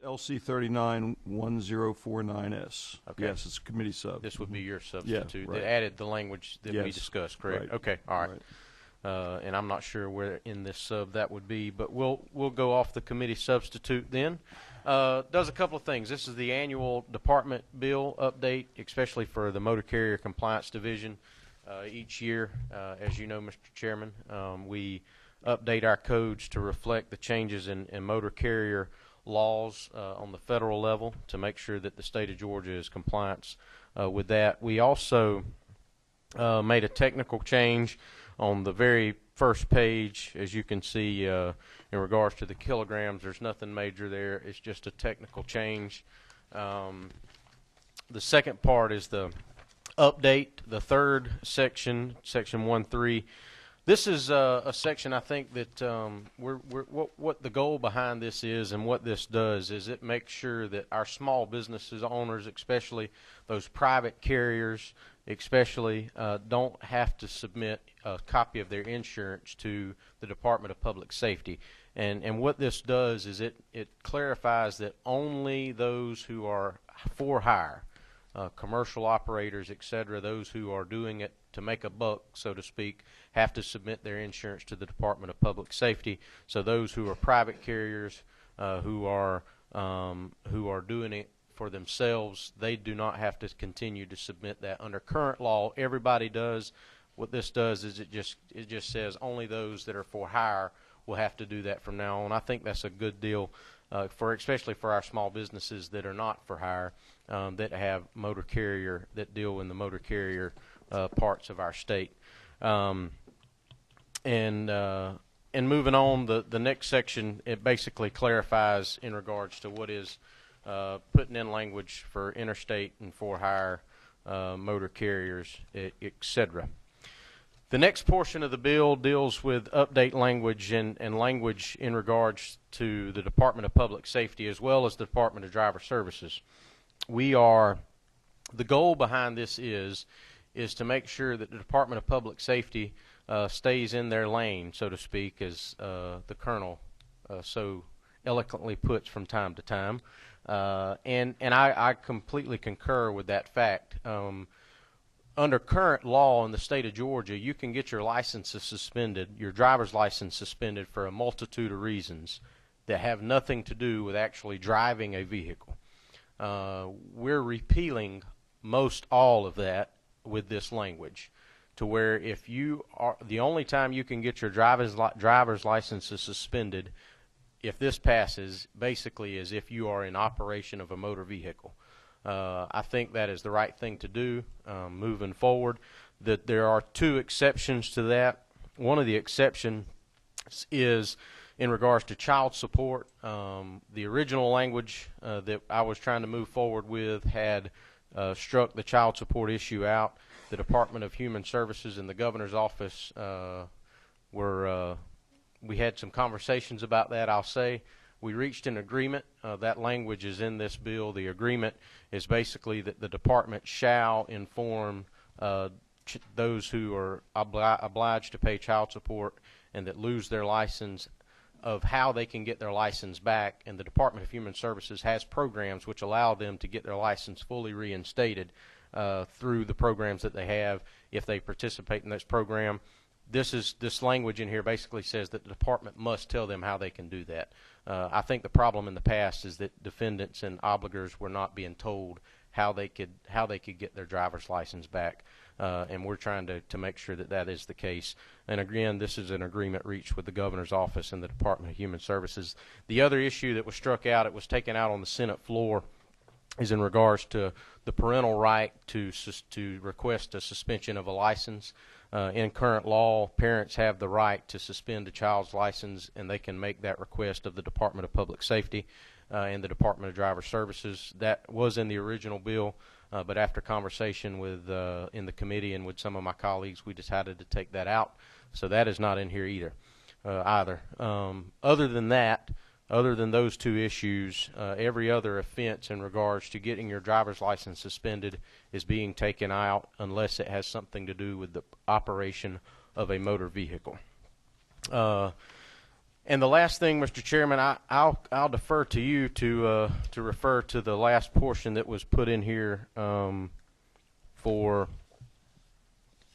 LC 391049S. Okay. Yes, it's a committee sub. This would be your substitute right. that added the language that we Yes, discussed, correct? right. Okay, all right. And I'm not sure where in this sub that would be, but we'll go off the committee substitute then. Does a couple of things. This is the annual department bill update, especially for the Motor Carrier Compliance Division. Each year, as you know, Mr. Chairman, we update our codes to reflect the changes in motor carrier laws on the federal level to make sure that the state of Georgia is compliant with that. We also made a technical change on the very first page. As you can see, in regards to the kilograms, there's nothing major there. It's just a technical change. The second part is the update, the third section, section 1.3. This is a section I think that what the goal behind this is, and what this does is it makes sure that our small businesses owners, especially those private carriers, especially don't have to submit a copy of their insurance to the Department of Public Safety. And what this does is it clarifies that only those who are for hire, commercial operators, etc., those who are doing it to make a buck, so to speak, have to submit their insurance to the Department of Public Safety. So those who are private carriers who are doing it for themselves, they do not have to continue to submit that. Under current law, everybody does. What this does is it just says only those that are for hire will have to do that from now on. I think that's a good deal, especially for our small businesses that are not for hire, that have motor carrier, that deal in the motor carrier parts of our state. And moving on, the next section, it basically clarifies in regards to what is putting in language for interstate and for hire motor carriers, etc. The next portion of the bill deals with update language and language in regards to the Department of Public Safety as well as the Department of Driver Services. The goal behind this is to make sure that the Department of Public Safety stays in their lane, so to speak, as the Colonel so eloquently puts from time to time. And I completely concur with that fact. Under current law in the state of Georgia, you can get your licenses suspended, your driver's license suspended for a multitude of reasons that have nothing to do with actually driving a vehicle. We're repealing most all of that with this language, to where if you are, the only time you can get your driver's licenses suspended, if this passes, basically is if you are in operation of a motor vehicle. I think that is the right thing to do moving forward. That there are two exceptions to that. One of the exceptions is in regards to child support. The original language that I was trying to move forward with had struck the child support issue out. The Department of Human Services and the Governor's Office we had some conversations about that, I'll say. We reached an agreement. That language is in this bill. The agreement is basically that the department shall inform those who are obliged to pay child support and that lose their license of how they can get their license back. And the Department of Human Services has programs which allow them to get their license fully reinstated through the programs that they have if they participate in this program. This language in here basically says that the department must tell them how they can do that. I think the problem in the past is that defendants and obligors were not being told how they could get their driver's license back, and we're trying to make sure that that is the case. And again, this is an agreement reached with the Governor's Office and the Department of Human Services. The other issue that was struck out, it was taken out on the Senate floor, is in regards to the parental right to request a suspension of a license. In current law, parents have the right to suspend a child's license, and they can make that request of the Department of Public Safety and the Department of Driver Services. That was in the original bill, but after conversation with in the committee and with some of my colleagues, we decided to take that out. So that is not in here either. Other than that, other than those two issues, every other offense in regards to getting your driver's license suspended is being taken out unless it has something to do with the operation of a motor vehicle. And the last thing, Mr. Chairman, I'll defer to you to refer to the last portion that was put in here for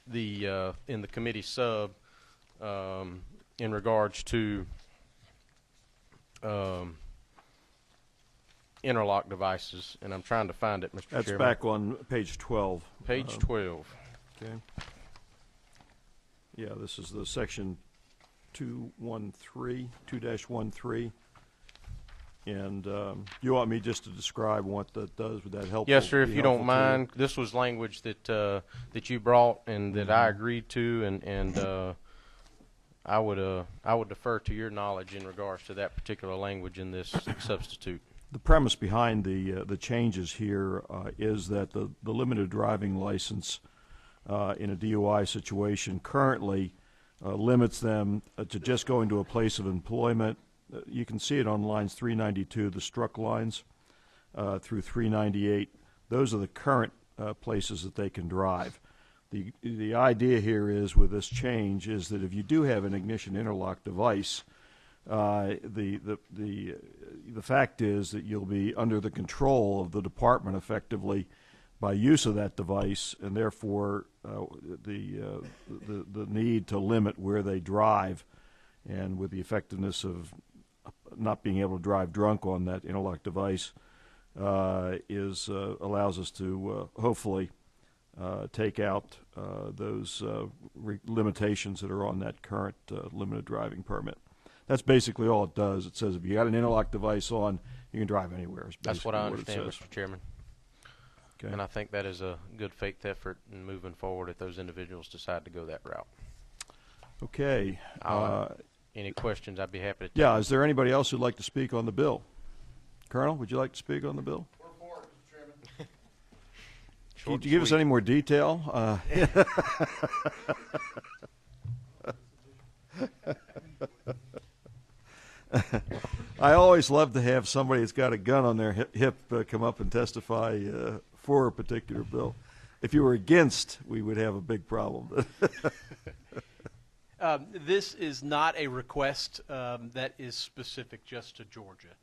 the in the committee sub in regards to interlock devices, and I'm trying to find it, Mr. That's Chairman. back on page 12. Page 12. Okay. Yeah, this is the section 2-13, and you want me just to describe what that does? Would that help? Yes, sir. If you don't mind, this was language that that you brought and that I agreed to, and I would defer to your knowledge in regards to that particular language in this substitute. The premise behind the changes here is that the limited driving license in a DUI situation currently limits them to just going to a place of employment. You can see it on lines 392, the struck lines, through 398. Those are the current places that they can drive. The idea here is, with this change, is that if you do have an ignition interlock device, the fact is that you'll be under the control of the department effectively by use of that device, and therefore the need to limit where they drive, and with the effectiveness of not being able to drive drunk on that interlock device allows us to hopefully take out those limitations that are on that current limited driving permit. That's basically all it does. It says if you got an interlock device on, you can drive anywhere. That's what I understand, Mr. Chairman. Okay. And I think that is a good faith effort in moving forward if those individuals decide to go that route. Okay. Any questions, I'd be happy to take. Yeah, is there anybody else who'd like to speak on the bill? Colonel, would you like to speak on the bill? We're for it, Mr. Chairman. Could you give us any more detail? I always love to have somebody that's got a gun on their hip come up and testify for a particular bill. If you were against, we would have a big problem. This is not a request that is specific just to Georgia.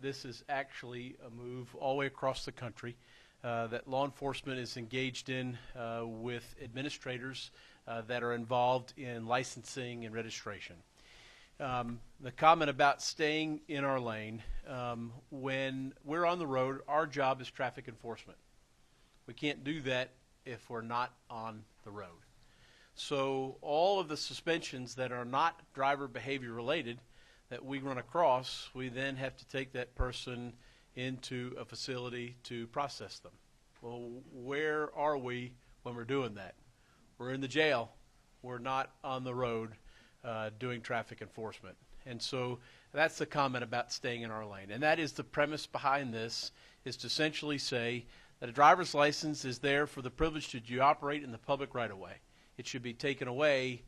This is actually a move all the way across the country that law enforcement is engaged in with administrators that are involved in licensing and registration. The comment about staying in our lane, when we're on the road, our job is traffic enforcement. We can't do that if we're not on the road. So all of the suspensions that are not driver behavior related that we run across, we then have to take that person into a facility to process them. Well, where are we when we're doing that? We're in the jail. We're not on the road doing traffic enforcement. And so that's the comment about staying in our lane. And that is the premise behind this, is to essentially say that a driver's license is there for the privilege to operate in the public right-of-way. It should be taken away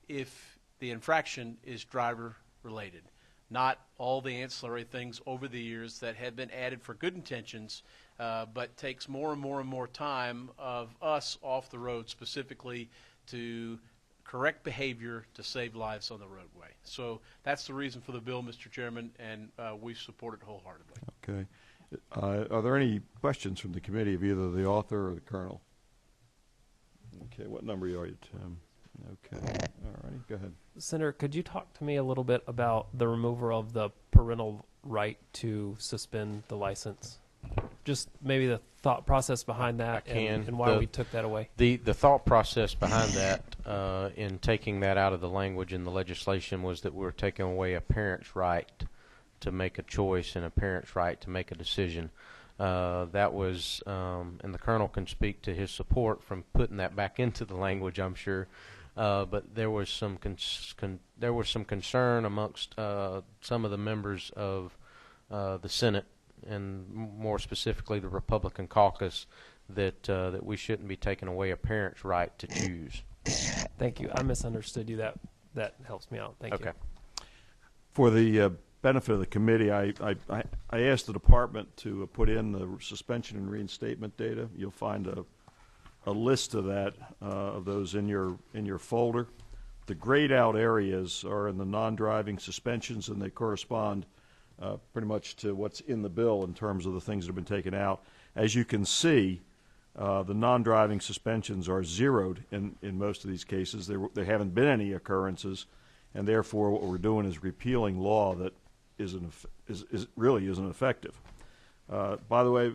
if the infraction is driver-related, not all the ancillary things over the years that have been added for good intentions, but takes more and more and more time of us off the road specifically to correct behavior to save lives on the roadway. So that's the reason for the bill, Mr. Chairman, and we support it wholeheartedly. Okay. Are there any questions from the committee of either the author or the colonel? Okay, what number are you, Tim? Okay, all righty, go ahead. Senator, could you talk to me a little bit about the removal of the parental right to suspend the license? Just maybe the thought process behind that and why we took that away. The thought process behind that in taking that out of the language in the legislation was that we're taking away a parent's right to make a choice and a parent's right to make a decision. That was, and the colonel can speak to his support from putting that back into the language, I'm sure. But there was some concern amongst some of the members of the Senate, and more specifically the Republican caucus, that we shouldn't be taking away a parent's right to choose. Thank you. I misunderstood you. That helps me out. Thank you. For the benefit of the committee, I asked the department to put in the suspension and reinstatement data. You'll find a list of that of those in your folder. the grayed out areas are in the non-driving suspensions, and they correspond pretty much to what's in the bill in terms of the things that have been taken out. As you can see, the non-driving suspensions are zeroed in most of these cases. There haven't been any occurrences, and therefore what we're doing is repealing law that really isn't effective. By the way,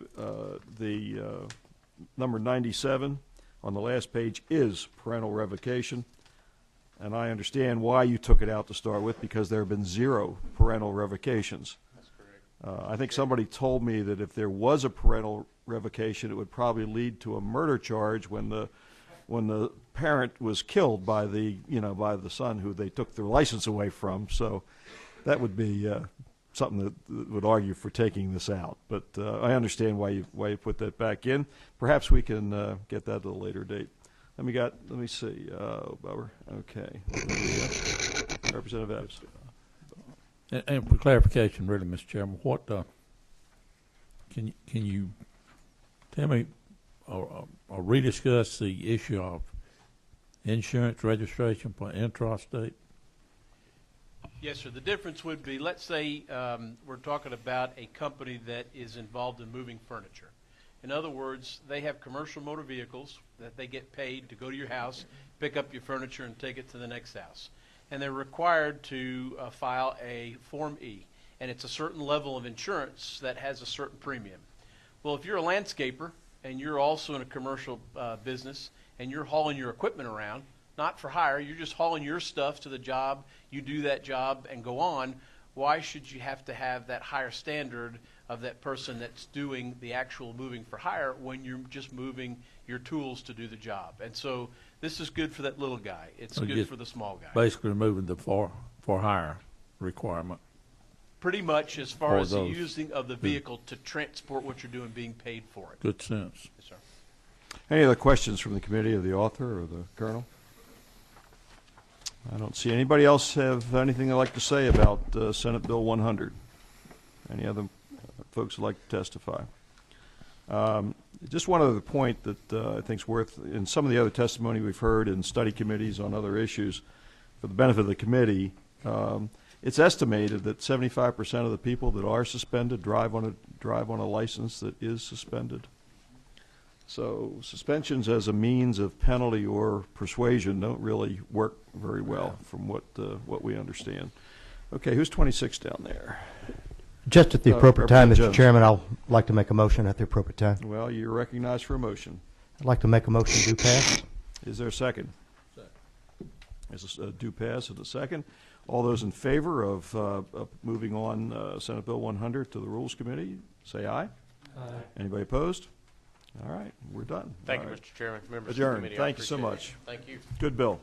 the number 97 on the last page is parental revocation, and I understand why you took it out to start with, because there have been 0 parental revocations. That's correct. I think somebody told me that if there was a parental revocation, it would probably lead to a murder charge when the parent was killed by the son who they took their license away from. So that would be something that would argue for taking this out. But I understand why you put that back in. Perhaps we can get that at a later date. Let me see. Bauer. Okay. Representative Epps. And for clarification, really, Mr. Chairman, what can you tell me or rediscuss the issue of insurance registration for intrastate? Yes, sir. The difference would be, let's say we're talking about a company that is involved in moving furniture. In other words, they have commercial motor vehicles that they get paid to go to your house, pick up your furniture, and take it to the next house. And they're required to file a Form E, and it's a certain level of insurance that has a certain premium. Well, if you're a landscaper and you're also in a commercial business and you're hauling your equipment around, not for hire, you're just hauling your stuff to the job, you do that job and go on, why should you have to have that higher standard of that person that's doing the actual moving for hire when you're just moving your tools to do the job? And so this is good for that little guy. It's good for the small guy. Basically removing the for hire requirement. Pretty much as far as the using of the vehicle to transport what you're doing, being paid for it. Good sense. Yes, sir. Any other questions from the committee of the author or the colonel? I don't see anybody else have anything they'd like to say about Senate Bill 100. Any other folks would like to testify? Just one other point that I think is worth, in some of the other testimony we've heard in study committees on other issues, for the benefit of the committee, it's estimated that 75% of the people that are suspended drive on a license that is suspended. So suspensions as a means of penalty or persuasion don't really work very well, from what we understand. Okay, who's 26 down there? Just at the appropriate time, Mr. Jones. Chairman, I'll like to make a motion at the appropriate time. Well, you're recognized for a motion. I'd like to make a motion to pass. Is there a second? Is a due pass and a second? All those in favor of moving on Senate Bill 100 to the Rules Committee, say aye. Aye. Anybody opposed? All right, we're done. Thank All you, right. Mr. Chairman, members of Adjourned. the committee. I Thank you so appreciate it. much. Thank you. Good bill.